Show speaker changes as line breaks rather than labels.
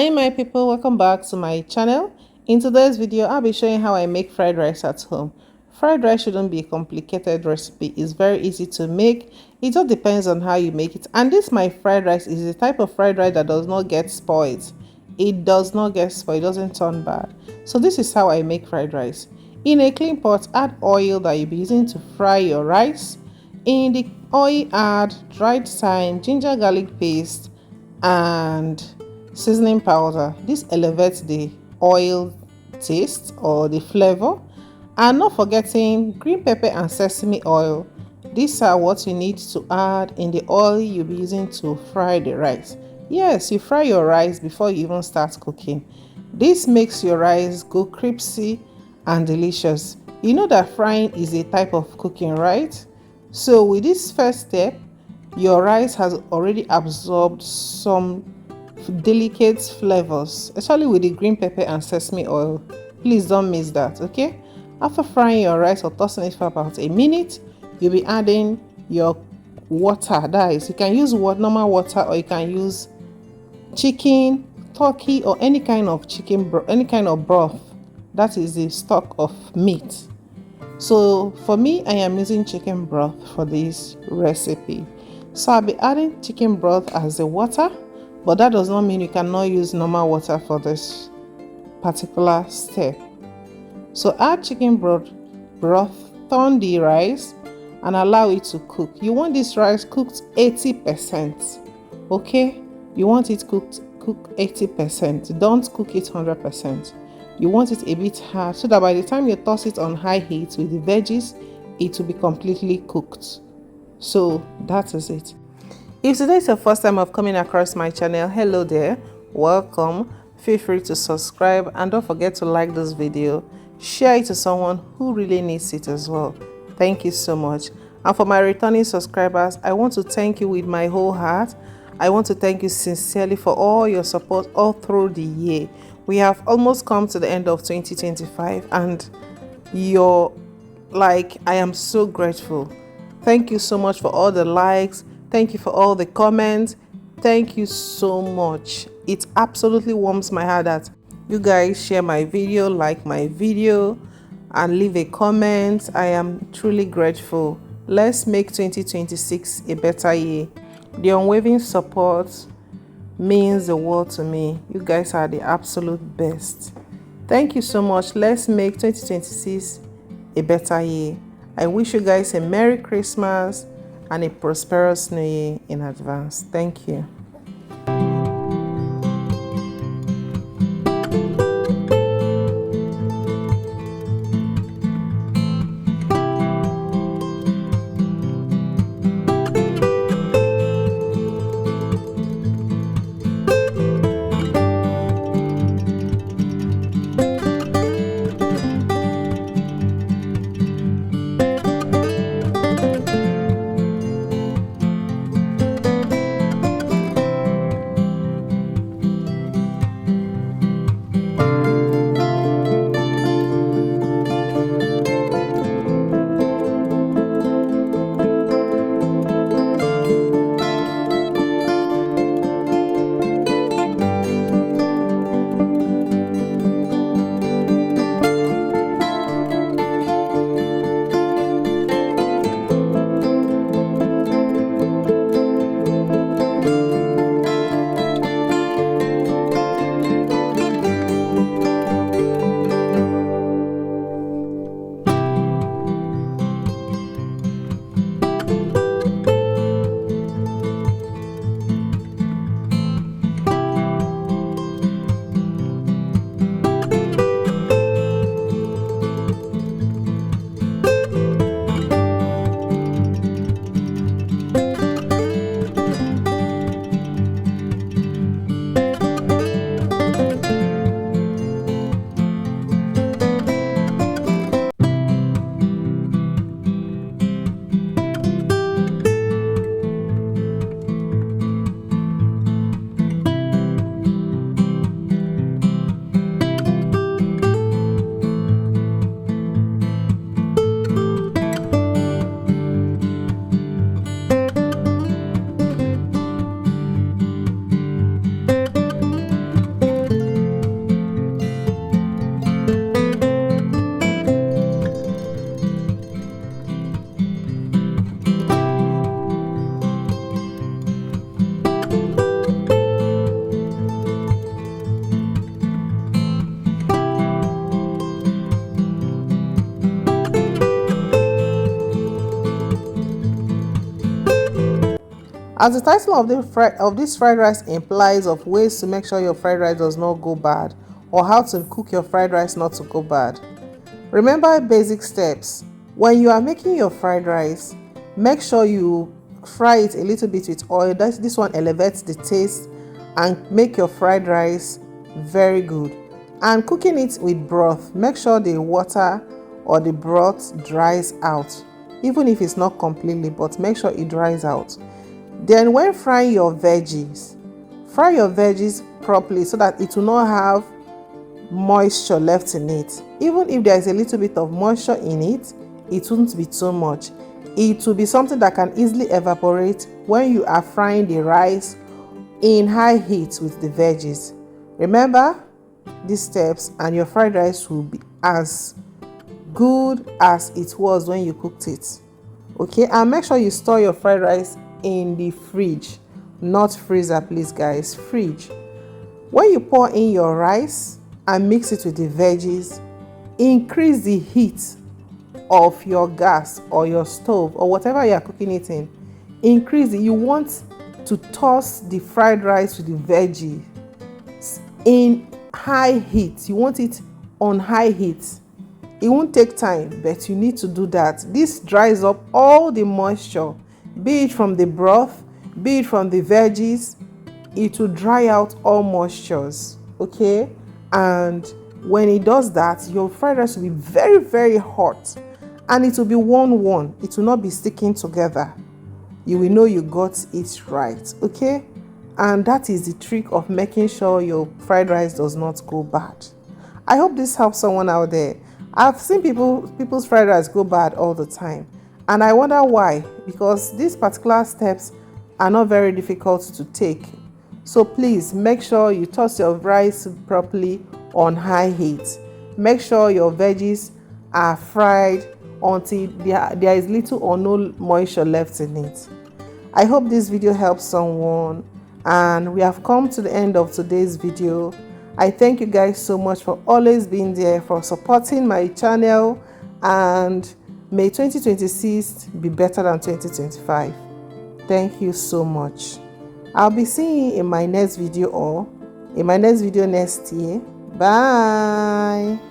Hi my people, welcome back to my channel. In today's video I'll be showing how I make fried rice at home. Fried rice shouldn't be a complicated recipe. It's very easy to make. It all depends on how you make it. And this my fried rice is the type of fried rice that does not get spoiled. It does not get spoiled, it doesn't turn bad. So this is how I make fried rice. In a clean pot, add oil that you'll be using to fry your rice. In the oil, add dried thyme, ginger garlic paste, and seasoning powder. This elevates the oil taste or the flavor. And not forgetting green pepper and sesame oil. These are what you need to add in the oil you'll be using to fry the rice. Yes, you fry your rice before you even start cooking. This makes your rice go crispy and delicious. You know that frying is a type of cooking, right? So with this first step, your rice has already absorbed some delicate flavors, especially with the green pepper and sesame oil. Please don't miss that, okay? After frying your rice or tossing it for about a minute, you'll be adding your water. That is, you can use normal water, or you can use chicken, turkey, or any kind of any kind of broth. That is the stock of meat. So for me, I am using chicken broth for this recipe. So I'll be adding chicken broth as the water, but that does not mean you cannot use normal water for this particular step. So add chicken broth, turn the rice and allow it to cook. You want this rice cooked 80%. Okay? You want it cooked 80%. Don't cook it 100%. You want it a bit hard so that by the time you toss it on high heat with the veggies, it will be completely cooked. So that is it. If today is your first time of coming across my channel, hello there, welcome. Feel free to subscribe and don't forget to like this video. Share it to someone who really needs it as well. Thank you so much. And for my returning subscribers, I want to thank you with my whole heart. I want to thank you sincerely for all your support all through the year. We have almost come to the end of 2025 and I am so grateful. Thank you so much for all the likes. Thank you for all the comments. Thank you so much. It absolutely warms my heart that you guys share my video, like my video, and leave a comment. I am truly grateful. Let's make 2026 a better year. The unwavering support means the world to me. You guys are the absolute best. Thank you so much. Let's make 2026 a better year. I wish you guys a Merry Christmas and a prosperous New Year in advance. Thank you. As the title of this fried rice implies of ways to make sure your fried rice does not go bad, or how to cook your fried rice not to go bad. Remember basic steps. When you are making your fried rice, make sure you fry it a little bit with oil. This one elevates the taste and make your fried rice very good. And cooking it with broth, make sure the water or the broth dries out, even if it's not completely, but make sure it dries out. Then when frying your veggies, fry your veggies properly so that it will not have moisture left in it. Even if there is a little bit of moisture in it, it won't be too much. It will be something that can easily evaporate when you are frying the rice in high heat with the veggies. Remember these steps and your fried rice will be as good as it was when you cooked it. Okay, and make sure you store your fried rice in the fridge, not freezer, please guys, fridge. When you pour in your rice and mix it with the veggies, increase the heat of your gas or your stove or whatever you are cooking it in. Increase it. You want to toss the fried rice with the veggie in high heat. You want it on high heat. It won't take time, but you need to do that. This dries up all the moisture, be it from the broth, be it from the veggies. It will dry out all moistures, okay? And when it does that, your fried rice will be very, very hot, and it will be one. It will not be sticking together. You will know you got it right, okay? And that is the trick of making sure your fried rice does not go bad. I hope this helps someone out there. I've seen people's fried rice go bad all the time, and I wonder why. Because these particular steps are not very difficult to take. So please make sure you toss your rice properly on high heat. Make sure your veggies are fried until there is little or no moisture left in it. I hope this video helps someone, and we have come to the end of today's video. I thank you guys so much for always being there, for supporting my channel, and may 2026 be better than 2025. Thank you so much. I'll be seeing you in my next video or in my next video next year. Bye.